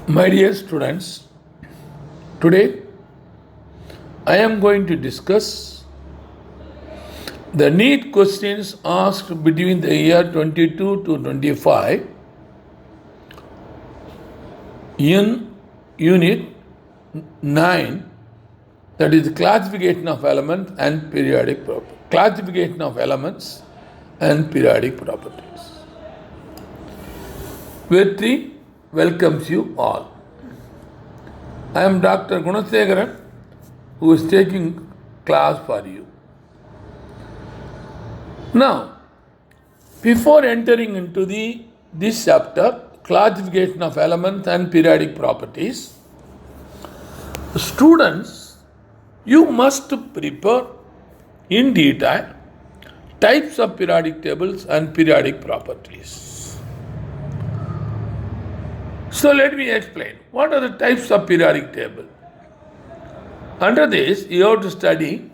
My dear students, today I am going to discuss the NEET questions asked between the year 22 to 25 in Unit 9, that is classification of elements and periodic properties. Classification of elements and periodic properties. Vetri welcomes you all. I am Dr. Gunasegaran, who is taking class for you. Now, before entering into this chapter, classification of elements and periodic properties, students, you must prepare in detail types of periodic tables and periodic properties. So let me explain. What are the types of periodic table? Under this, you have to study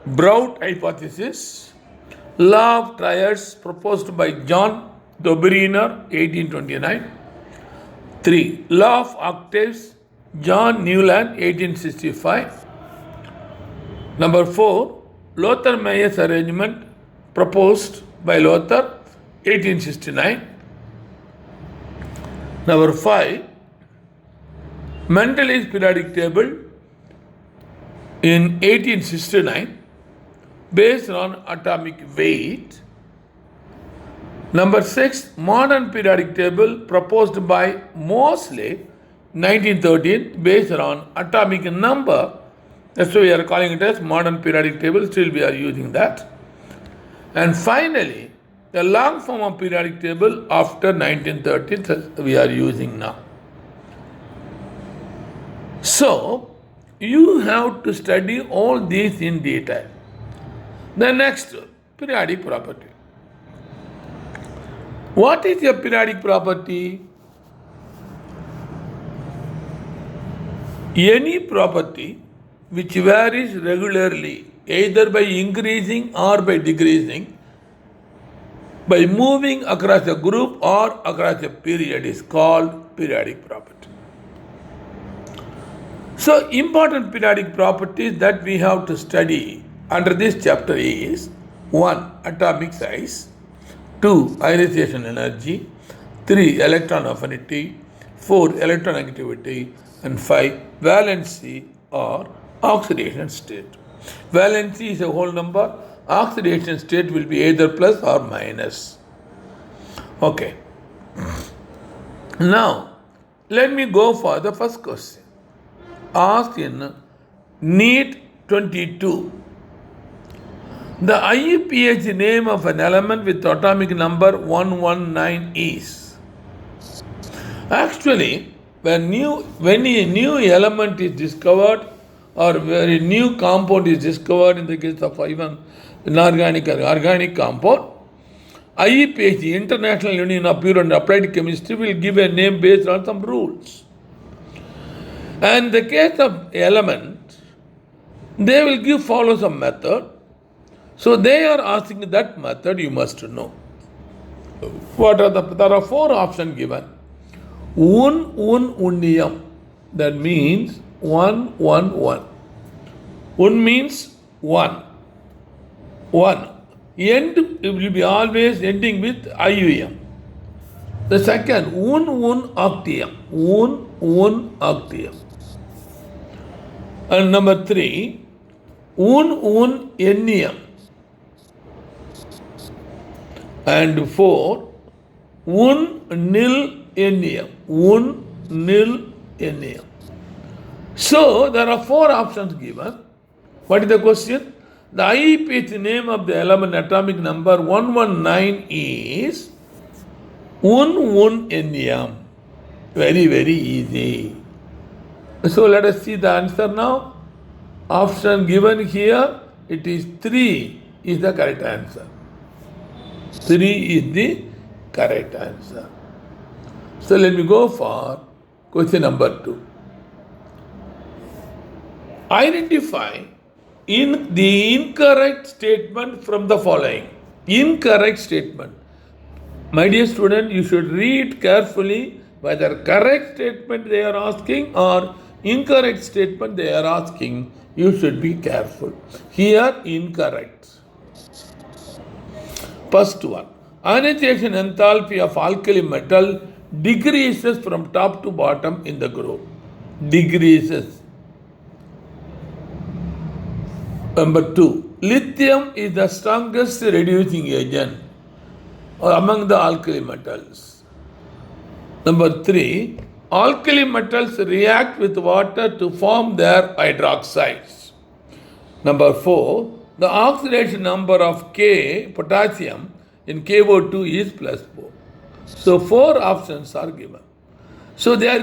Brout hypothesis, law of triads proposed by John Dobereiner, 1829. 3. Law of octaves, John Newland, 1865. Number 4. Lothar-Meyer's arrangement proposed by Lothar, 1869. Number 5. Mendel's periodic table in 1869 based on atomic weight. Number 6. Modern periodic table proposed by Moseley, 1913, based on atomic number. That's why we are calling it as modern periodic table. Still we are using that. And finally, the long form of periodic table after 1930 we are using now. So, you have to study all these in detail. The next, periodic property. What is a periodic property? Any property which varies regularly, either by increasing or by decreasing, by moving across a group or across a period, is called periodic property. So, important periodic properties that we have to study under this chapter is 1. Atomic size, 2. Ionization energy, 3. Electron affinity, 4. Electron activity, and 5. Valency or oxidation state. Valency is a whole number. Oxidation state will be either plus or minus. Okay. Now, let me go for the first question. Asked in NEET 22. The IUPAC name of an element with atomic number 119 is. Actually, when a new element is discovered or when a new compound is discovered, in the case of even inorganic or organic compound, IUPAC, International Union of Pure and Applied Chemistry, will give a name based on some rules. And in the case of element, they will follow some method. So they are asking that method you must know. There are 4 options given. Unniyam, that means 1. Un means 1. End, it will be always ending with IUM. The second, octium. Octium. And number 3, ennium. And 4, nil ennium. Nil ennium. So there are 4 options given. What is the question? The IUPAC name of the element atomic number 119 is ennium. Very, very easy. So let us see the answer now. Option given here, it is 3 is the correct answer. 3 is the correct answer. So let me go for question number 2. Identify in the incorrect statement from the following. Incorrect statement. My dear student, you should read carefully whether correct statement they are asking or incorrect statement they are asking, you should be careful. Here, incorrect. First one, ionization enthalpy of alkali metal decreases from top to bottom in the group. Decreases. Number 2, lithium is the strongest reducing agent among the alkali metals. Number 3, alkali metals react with water to form their hydroxides. Number 4, the oxidation number of K, potassium, in KO2 is plus 4. So 4 options are given. So they are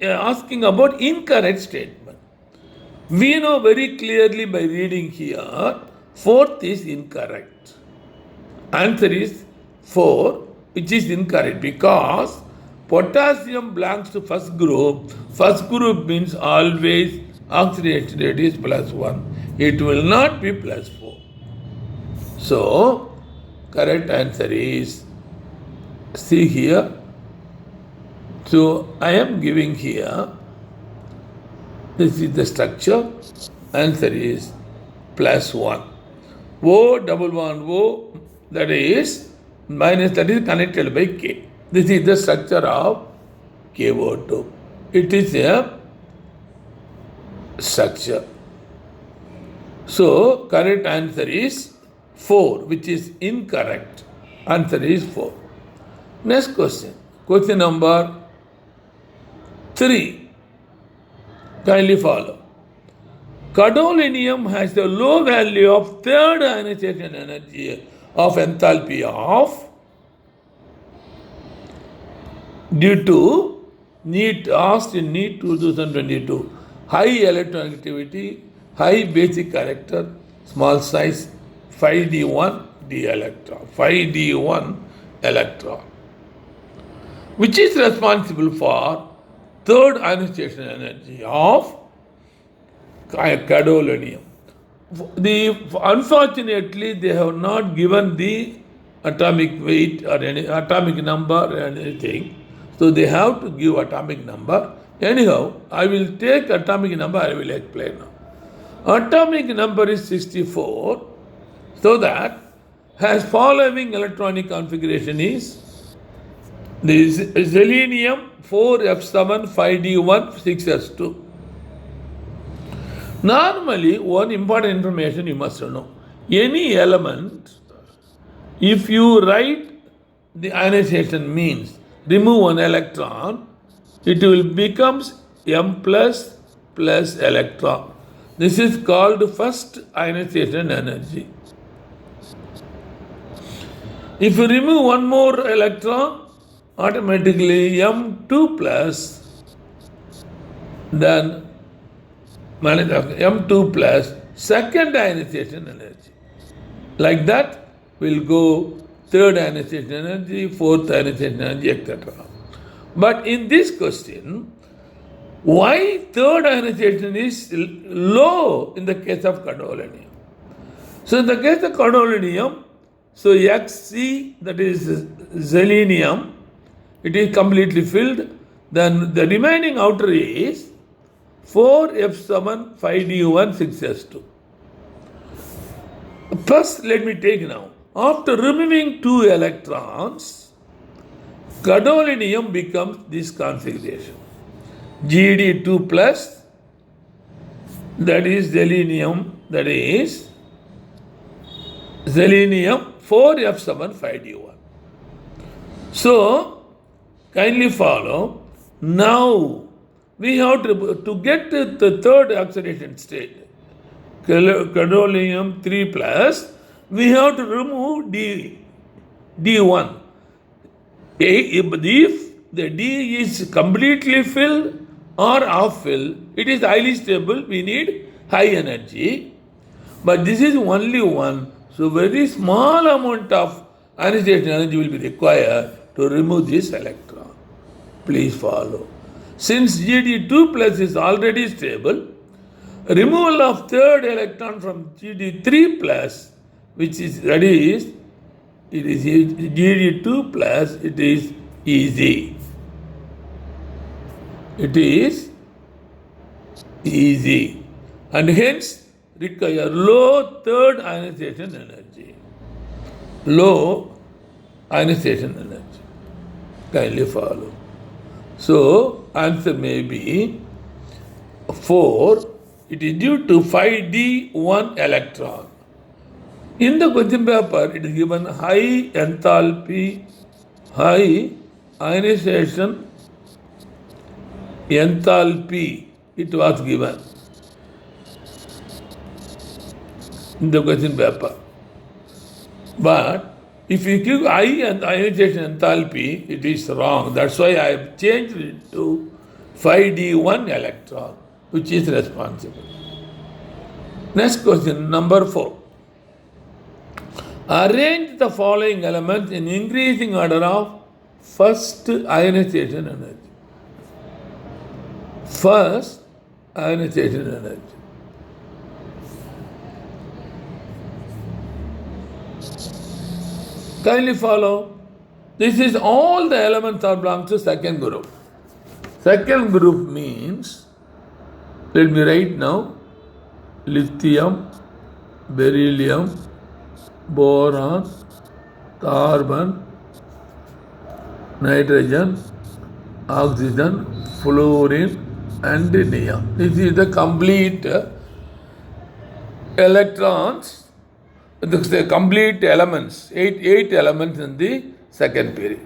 asking about incorrect statement. We know very clearly by reading here, fourth is incorrect. Answer is 4, which is incorrect because potassium belongs to first group. First group means always oxidation rate is plus 1. It will not be plus 4. So, correct answer is, see here. So, I am giving here, this is the structure. Answer is plus 1. O double bond O, that is minus, that is connected by K. This is the structure of KO2. It is a structure. So, correct answer is 4, which is incorrect. Answer is 4. Next question. Question number 3. Kindly follow. Gadolinium has a low value of third ionization energy of enthalpy of, due to NEET, asked in NEET 2022, high electronegativity, high basic character, small size, 5d1 d electron, 5d1 electron, which is responsible for third ionization energy of gadolinium. Unfortunately, they have not given the atomic weight or any atomic number or anything. So they have to give atomic number. Anyhow, I will take atomic number, I will explain now. Atomic number is 64, so that has following electronic configuration is this selenium 4f7 5d1 6s2. Normally, one important information you must know. Any element, if you write the ionization means remove one electron, it will becomes M plus electron. This is called first ionization energy. If you remove one more electron, automatically M2 plus, then M2 plus second ionization energy. Like that will go third ionization energy, fourth ionization energy, etc. But in this question, why third ionization is low in the case of gadolinium? So in the case of gadolinium, so Xc, that is selenium, it is completely filled. Then the remaining outer is 4f7 5d1 6s2. First, let me take now. After removing 2 electrons, gadolinium becomes this configuration. Gd2 plus, that is selenium, that is selenium 4f7 5d1. So, kindly follow. Now, we have to get the third oxidation state, gadolinium 3 plus, we have to remove D1. If the D is completely filled or half filled, it is highly stable, we need high energy. But this is only one, so very small amount of ionization energy will be required to remove this electron. Please follow. Since Gd2 plus is already stable, removal of third electron from Gd3 plus, which is it is Gd2 plus, it is easy. It is easy and hence require low third ionization energy. Low ionization energy. Kindly follow. So, answer may be 4. It is due to 5d1 electron. In the question paper, it is given high enthalpy, high ionization enthalpy. It was given in the question paper. But if you give high ionization enthalpy, it is wrong. That's why I have changed it to 5d1 electron, which is responsible. Next question, number 4. Arrange the following elements in increasing order of first ionization energy. First ionization energy. Kindly follow. This is all the elements are belong to second group. Second group means, let me write now, lithium, beryllium, boron, carbon, nitrogen, oxygen, fluorine, and neon. This is the complete electrons, the complete elements, eight elements in the second period.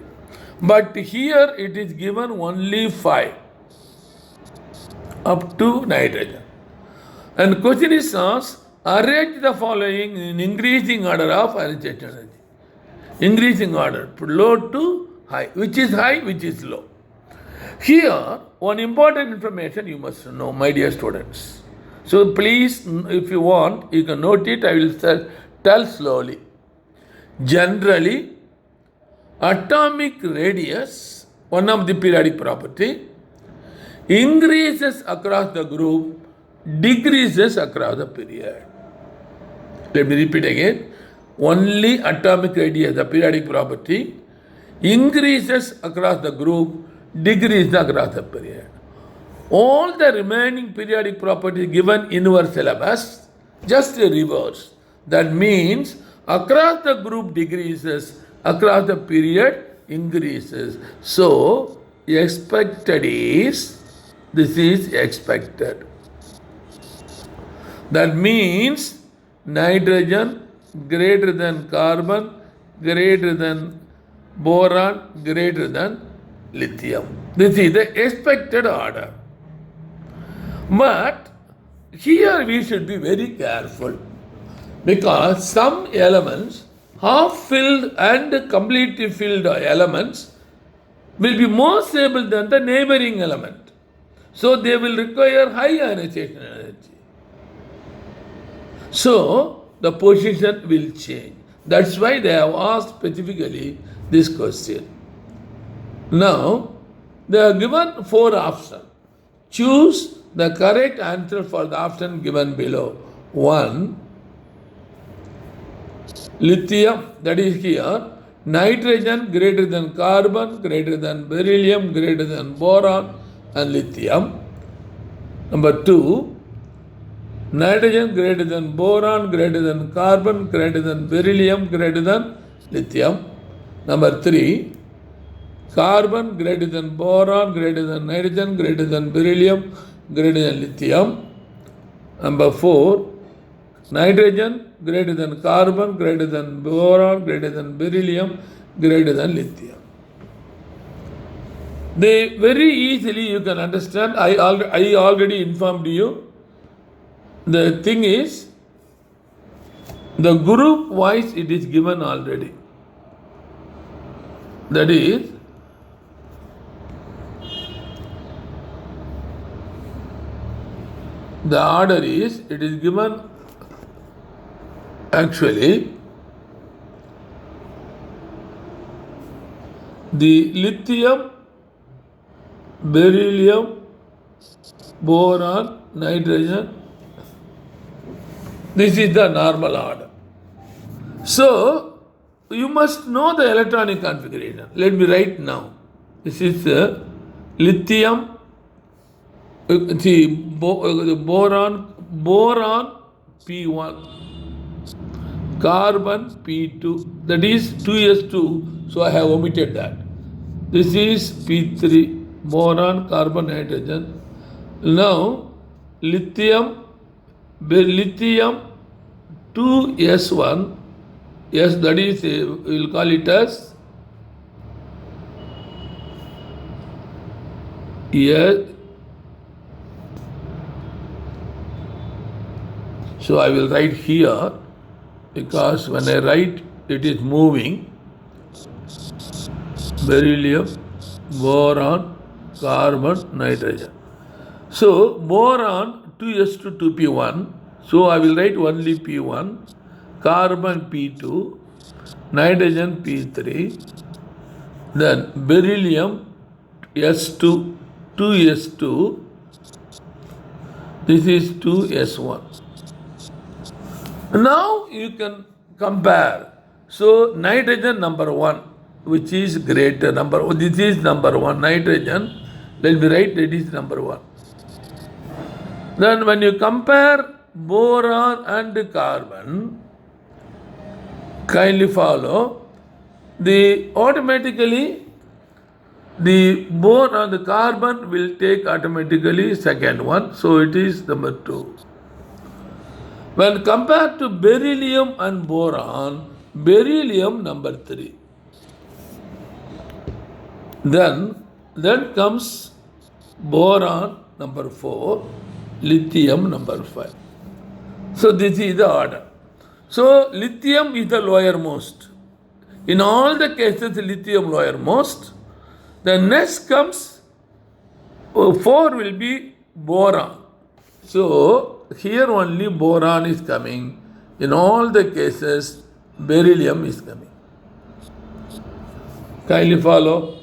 But here it is given only 5 up to nitrogen. And question is asked, arrange the following in increasing order of ionization energy. Increasing order, low to high. Which is high, which is low. Here, one important information you must know, my dear students. So please, if you want, you can note it. I will tell slowly. Generally, atomic radius, one of the periodic property, increases across the group, decreases across the period. Let me repeat again. Only atomic radius, the periodic property, increases across the group, decreases across the period. All the remaining periodic properties given in our syllabus, just reverse. That means across the group decreases, across the period increases. So, expected is, this is expected. That means nitrogen greater than carbon, greater than boron, greater than lithium. This is the expected order. But here we should be very careful because some elements, half filled and completely filled elements, will be more stable than the neighboring element. So they will require high ionization energy. So the position will change. That's why they have asked specifically this question. Now, they are given 4 options. Choose the correct answer for the option given below. 1. Lithium, that is here, nitrogen greater than carbon, greater than beryllium, greater than boron, and lithium. Number 2. Nitrogen greater than boron, greater than carbon, greater than beryllium, greater than lithium. Number 3. Carbon greater than boron, greater than nitrogen, greater than beryllium, greater than lithium. Number 4. Nitrogen greater than carbon, greater than boron, greater than beryllium, greater than lithium. They very easily you can understand. I already informed you. The thing is, the group wise it is given already. That is, the order is, it is given actually the lithium, beryllium, boron, nitrogen. This is the normal order. So, you must know the electronic configuration. Let me write now. This is lithium, See, boron P1, carbon P2, that is 2s2, so I have omitted that. This is P3, boron, carbon, nitrogen. Now, lithium 2s1, yes, that is, we will call it as, yes. So I will write here, because when I write it is moving. Beryllium, boron, carbon, nitrogen. So boron 2s2 2p1. So I will write only p1, carbon p2, nitrogen p3, then beryllium s2 2s2. This is 2s1. Now you can compare. So nitrogen number 1, which is greater number, this is number 1, nitrogen, let me write that is number 1. Then when you compare boron and carbon, kindly follow, automatically the boron, the carbon will take automatically second one, so it is number 2. When compared to beryllium and boron, beryllium number 3. Then comes boron number 4, lithium number 5. So this is the order. So lithium is the lowermost. In all the cases, lithium lowermost. The next comes 4 will be boron. So here only boron is coming. In all the cases, beryllium is coming. Kindly follow.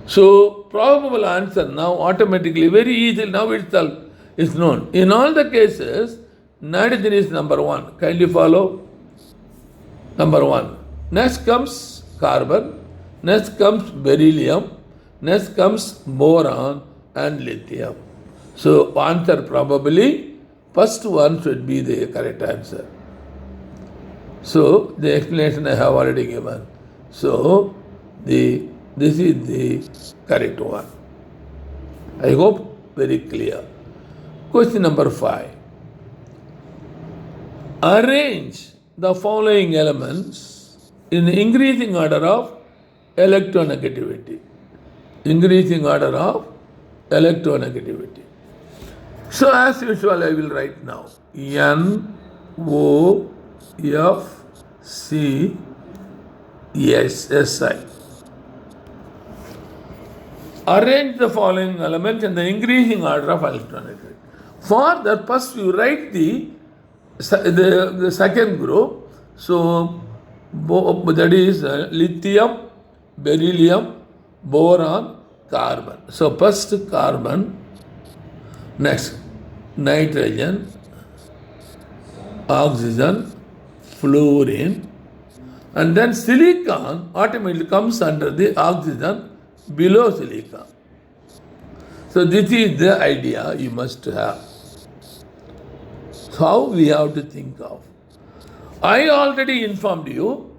So probable answer now automatically, very easily, now itself is known. In all the cases, nitrogen is number 1. Kindly follow. Number 1. Next comes carbon. Next comes beryllium. Next comes boron and lithium. So answer probably, first one should be the correct answer. So the explanation I have already given. So this is the correct one. I hope very clear. Question number 5. Arrange the following elements in increasing order of electronegativity. Increasing order of electronegativity. So as usual, I will write now. N, O, F, C, S, S, I. Arrange the following elements in the increasing order of electronegativity. For that, first you write the second group. So that is lithium, beryllium, boron, carbon. So first carbon, next nitrogen, oxygen, fluorine, and then silicon automatically comes under the oxygen below silicon. So this is the idea you must have. So how we have to think of. I already informed you,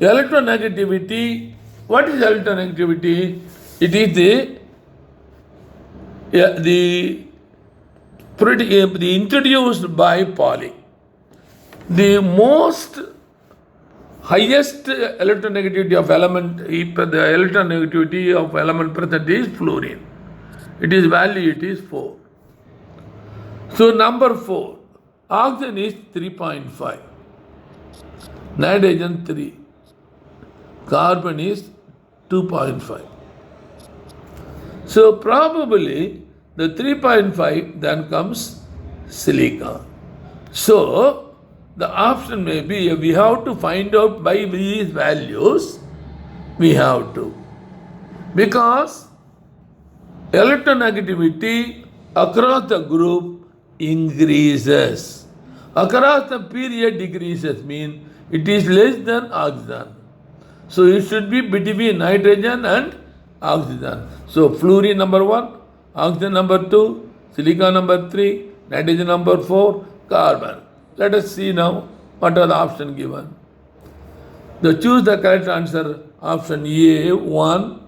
electronegativity. What is electronegativity? It is the introduced by Pauli. The most highest electronegativity of element, the electronegativity of element present is fluorine. Its value is 4. So number 4, oxygen is 3.5, nitrogen 3, carbon is 2.5. So probably the 3.5 then comes silicon. So the option may be, we have to find out by these values, we have to. Because electronegativity across the group increases. Across the period decreases, mean it is less than oxygen. So it should be between nitrogen and oxygen. So fluorine number 1, oxygen number 2, silicon number 3, nitrogen number 4, carbon. Let us see now what are the options given. So choose the correct answer. Option A 1,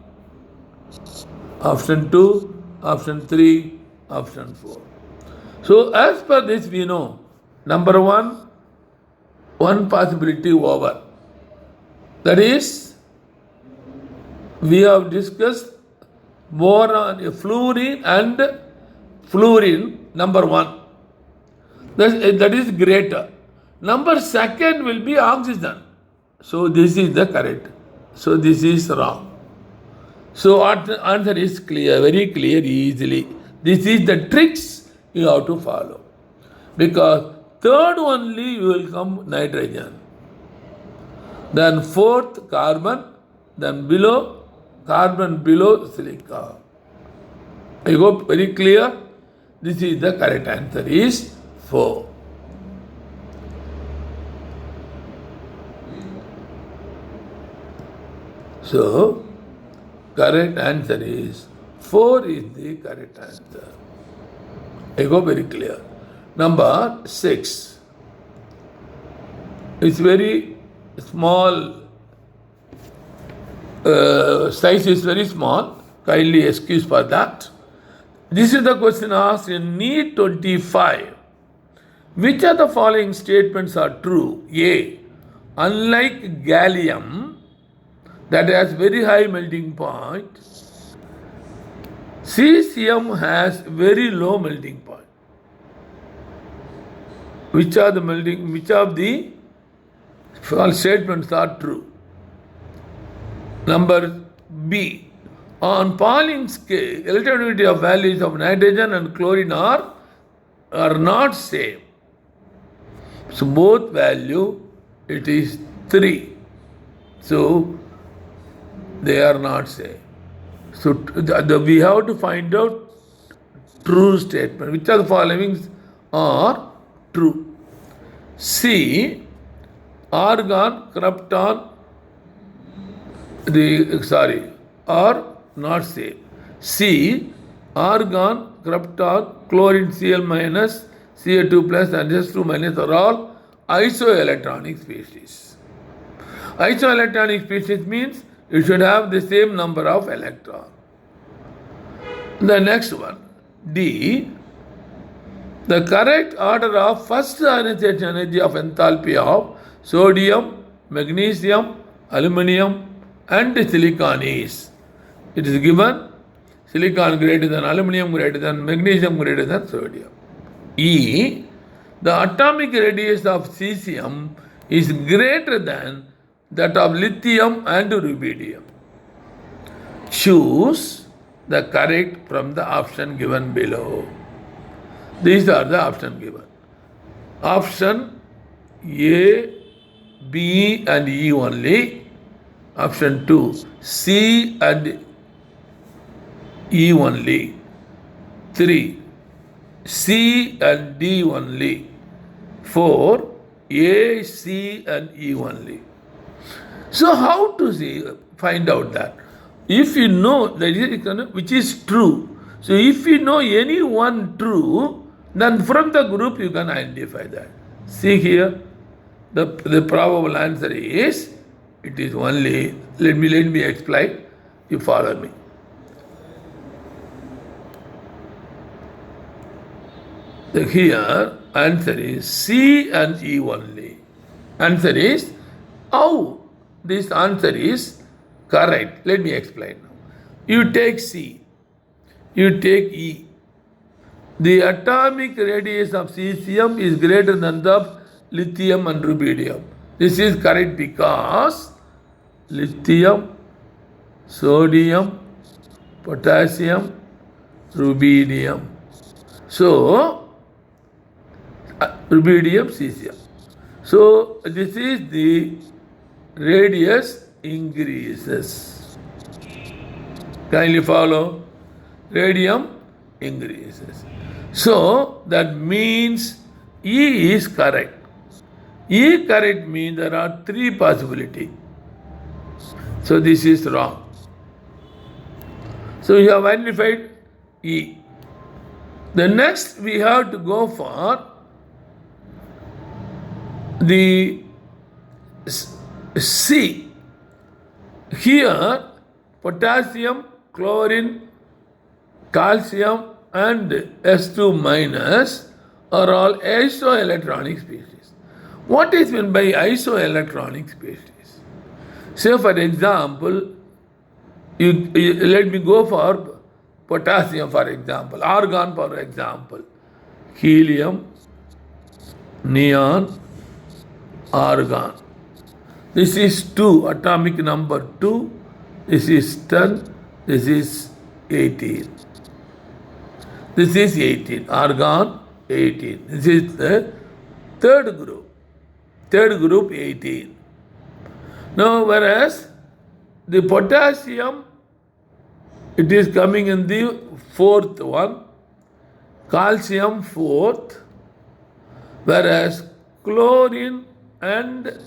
option 2, option 3, option 4. So as per this we know, number 1, one possibility over. That is, we have discussed boron, fluorine and fluorine, number 1. That is greater. Number 2 will be oxygen. So this is the correct. So this is wrong. So answer is clear, very clear, easily. This is the tricks you have to follow. Because third only you will come nitrogen. Then fourth carbon, then below carbon, below silica. I hope very clear. This is the correct answer is 4. So correct answer is 4 is the correct answer. I hope very clear. Number 6. It's very small, size is very small. Kindly excuse for that. This is the question asked in NEET 25. Which of the following statements are true? A. Unlike gallium, that has very high melting point, cesium has very low melting point. Which of the false statements are true? Number B. On Pauling scale, electronegativity of values of nitrogen and chlorine are not same. So both value, it is 3. So they are not same. So we have to find out true statement. Which of the following are true? C. Argon, krypton, are not same. C. Argon, krypton, chlorine, Cl minus, Ca2 plus and S2 minus are all isoelectronic species. Isoelectronic species means you should have the same number of electrons. The next one, D. The correct order of first ionization energy of enthalpy of sodium, magnesium, aluminum and silicon is. It is given silicon greater than aluminum greater than magnesium greater than sodium. E. The atomic radius of cesium is greater than that of lithium and rubidium. Choose the correct from the option given below. These are the options given. Option A, B and E only. Option 2, C and E only. 3, C and D only. 4, A, C and E only. So how to find out that? If you know that which is true, so if you know any one true, then from the group you can identify that. See here, the probable answer is, it is only, let me explain, you follow me. So here, answer is C and E only. Answer is, how this answer is correct? Let me explain now. You take C, you take E. The atomic radius of cesium is greater than the lithium and rubidium. This is correct because lithium, sodium, potassium, rubidium. So, rubidium, cesium. So, this is the radius increases. Kindly follow. Radium increases. So, that means E is correct. E correct means there are 3 possibilities. So, this is wrong. So, you have identified E. The next we have to go for the C. Here, potassium, chlorine, calcium, and S2 minus are all isoelectronic species. What is meant by isoelectronic species? Say, for example, let me go for potassium, for example, argon, for example, helium, neon, argon. This is 2, atomic number 2. This is 10. This is 18. This is 18. Argon, 18. This is the third group. Third group, 18. Now, whereas the potassium, it is coming in the fourth one. Calcium, fourth. Whereas chlorine and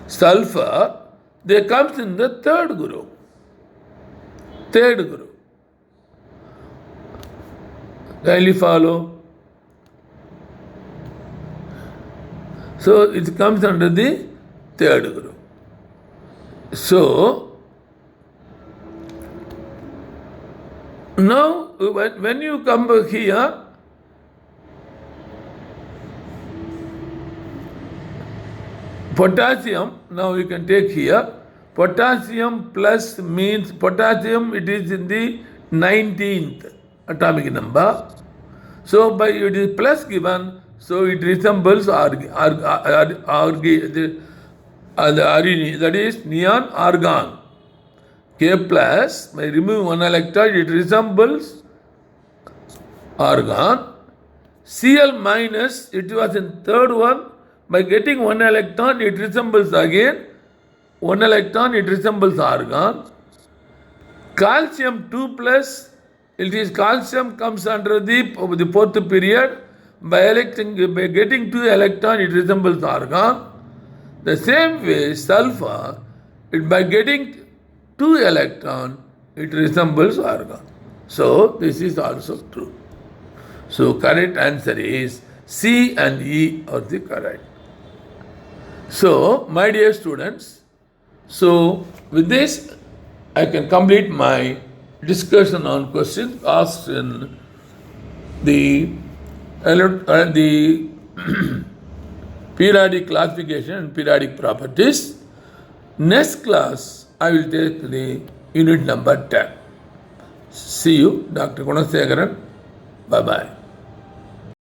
sulfur, they comes in the third group. Third group. Kindly follow. So it comes under the third group. So now when you come here, potassium, now you can take here, potassium plus means potassium, it is in the 19th atomic number. So by it is plus given, so it resembles that is neon argon. K plus, by removing one electron, it resembles argon. Cl minus, it was in third one. By getting one electron, it resembles again. One electron, it resembles argon. Calcium 2 plus, it is calcium comes under the fourth period. By getting 2 electron, it resembles argon. The same way, sulfur, by getting 2 electron, it resembles argon. So this is also true. So correct answer is C and E are the correct. So my dear students, so with this I can complete my discussion on questions asked in the periodic classification and periodic properties. Next class I will take the unit number 10. See you, Dr. Gunasekaran. Bye-bye.